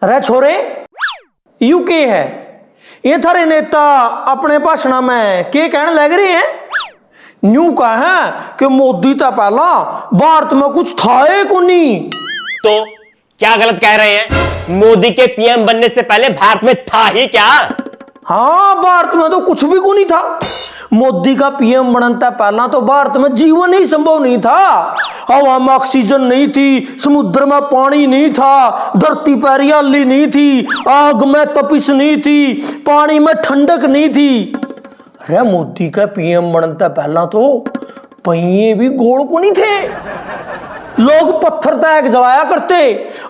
अरे छोरे यू के है ये थारे नेता अपने भाषण में के कहने लग रहे हैं। न्यू कहा कि मोदी तो पहला भारत में कुछ था ही को नहीं। तो क्या गलत कह रहे हैं? मोदी के पीएम बनने से पहले भारत में था ही क्या? हाँ, भारत में तो कुछ भी को नहीं था। मोदी का पीएम बनता पहला तो भारत में जीवन ही संभव नहीं था। हवा में ऑक्सीजन नहीं थी, समुद्र में पानी नहीं था, धरती पर हरियाली नहीं थी, आग में तपिश नहीं थी, पानी में ठंडक नहीं थी। अरे मोदी का पीएम बनता पहला तो पहिए भी गोल को नहीं थे। लोग पत्थर तक जलाया करते,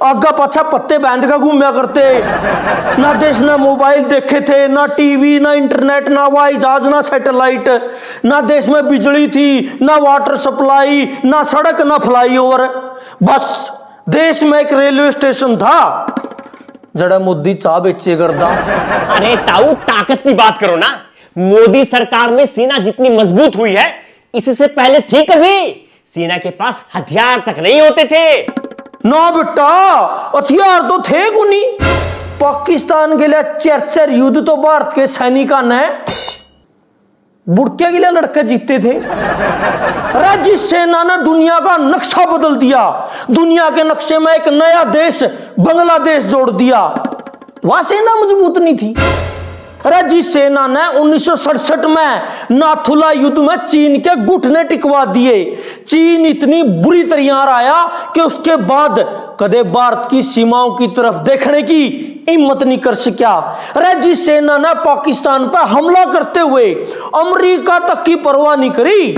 आगा पाछा पत्ते बांध कर घूमया करते। ना देश ना मोबाइल देखे थे, ना टीवी, ना इंटरनेट, ना हवाई जहाज, ना सैटेलाइट। ना देश में बिजली थी, ना वाटर सप्लाई, ना सड़क, ना फ्लाईओवर। बस देश में एक रेलवे स्टेशन था जड़ा मोदी चाह बेचे करता। अरे ताऊ, ताकत की बात करो ना। मोदी सरकार में सेना जितनी मजबूत हुई है, इससे पहले थी कभी? सेना के पास हथियार तक नहीं होते थे। ना बेटा, हथियार तो थे को नहीं। पाकिस्तान के लिए 4-4 युद्ध तो भारत के सैनिकों ने बुड़किया के लिए लड़के जीते थे। अरे जिस सेना ने दुनिया का नक्शा बदल दिया, दुनिया के नक्शे में एक नया देश बांग्लादेश जोड़ दिया, वहां सेना मजबूत नहीं थी। अरे जिस सेना ने 1967 में नाथुला युद्ध में चीन के घुटने टिकवा दिए, चीन इतनी बुरी तरह आया कि उसके बाद कदे भारत की सीमाओं की तरफ देखने की हिम्मत नहीं कर सका। अरे जिस सेना ने पाकिस्तान पर हमला करते हुए अमेरिका तक की परवाह नहीं करी,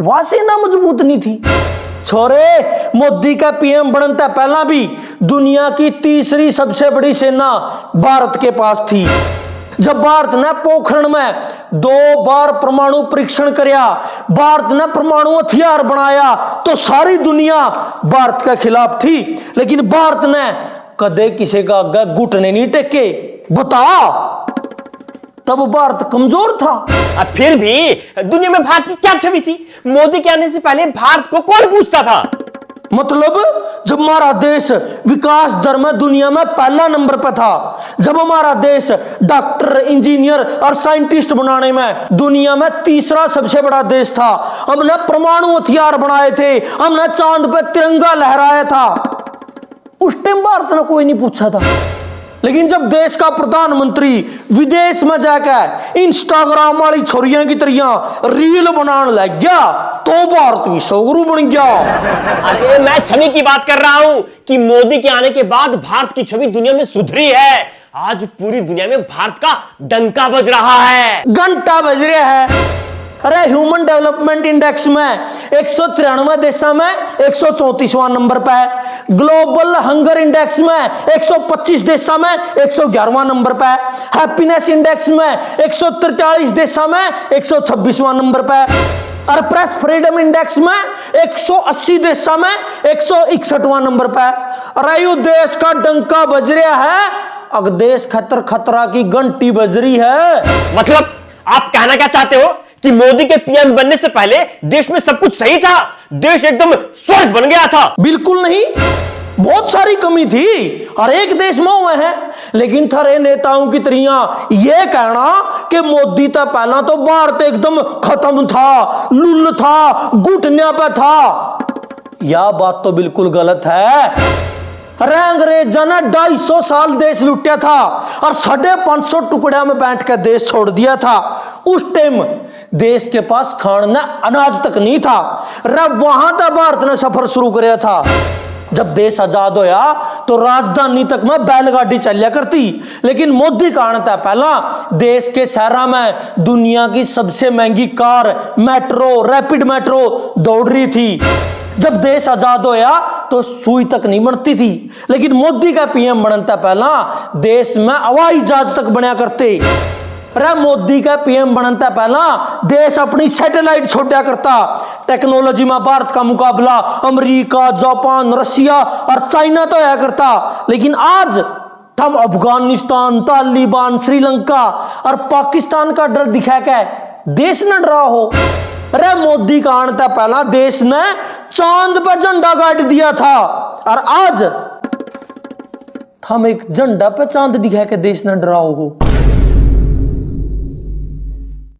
वह सेना मजबूत नहीं थी। छोरे, मोदी का पीएम बनता पहला भी दुनिया की तीसरी सबसे बड़ी सेना भारत के पास थी। जब भारत ने पोखरण में 2 बार परमाणु परीक्षण किया, भारत ने परमाणु हथियार बनाया, तो सारी दुनिया भारत के खिलाफ थी। लेकिन भारत ने कदे किसी का आगे घुटने नहीं टेके। बता, तब भारत कमजोर था। अब फिर भी दुनिया में भारत की क्या छवि थी? मोदी के आने से पहले भारत को कौन पूछता था? मतलब जब हमारा देश विकास दर में दुनिया में पहला नंबर पर था, जब हमारा देश डॉक्टर, इंजीनियर और साइंटिस्ट बनाने में दुनिया में तीसरा सबसे बड़ा देश था, हमने परमाणु हथियार बनाए थे, हमने चांद पर तिरंगा लहराया था, उस टाइम भारत ने कोई नहीं पूछा था। लेकिन जब देश का प्रधानमंत्री विदेश में जाकर इंस्टाग्राम वाली छोरियां की तरह रील बनाने लग गया, तो भारत भी सौगुरु बन गया। अरे मैं छवि की बात कर रहा हूं कि मोदी के आने के बाद भारत की छवि दुनिया में सुधरी है। आज पूरी दुनिया में भारत का डंका बज रहा है, घंटा बज रहा है। अरे ह्यूमन डेवलपमेंट इंडेक्स में 193 देशों में 134वां नंबर पे है। ग्लोबल हंगर इंडेक्स में 125 देशों में 111वां नंबर पे है। हैप्पीनेस इंडेक्स में 143 देशों में 126वां नंबर पे है। और प्रेस फ्रीडम इंडेक्स में 180 देशों में 161वां नंबर पे है। अरे यू देश का डंका बज रहा है, अब देश खतरा की घंटी बज रही है। मतलब आप कहना क्या चाहते हो कि मोदी के पीएम बनने से पहले देश में सब कुछ सही था, देश एकदम स्वर्ग बन गया था? बिल्कुल नहीं, बहुत सारी कमी थी, हर एक देश में हुए हैं। लेकिन थारे नेताओं की तरह यह कहना कि मोदी तो पहला तो भारत एकदम खत्म था, लुल्ल था, घुटने पे था, यह बात तो बिल्कुल गलत है। अरे अंग्रेजों ने 250 साल देश लुटिया था और 550 टुकड़िया में बांट कर देश छोड़ दिया था। उस टाइम देश के पास खाने अनाज तक नहीं था। वहां तक भारत ने सफर शुरू किया था। जब देश आजाद होया तो राजधानी तक में बैलगाड़ी चलिया करती, लेकिन मोदी का आने तक पहला देश के शहरों में दुनिया की सबसे महंगी कार मेट्रो, रैपिड मेट्रो दौड़ रही थी। जब देश आजाद होया तो सुई तक नहीं बनती थी, लेकिन मोदी का पीएम बनता पहला देश में हवाई जहाज तक बनया करते। अरे मोदी का पीएम बनता पहला देश अपनी सैटेलाइट छोड़ा करता। टेक्नोलॉजी में भारत का मुकाबला अमेरिका, जापान, रशिया और चाइना तो है करता। लेकिन आज हम अफगानिस्तान, तालिबान, श्रीलंका और पाकिस्तान का डर दिखा के देश न डरा हो। अरे मोदी का आने तक पहला देश ने चांद पर झंडा गाड़ दिया था, और आज थम एक झंडा पे चांद दिखा के देश न डराओ हो।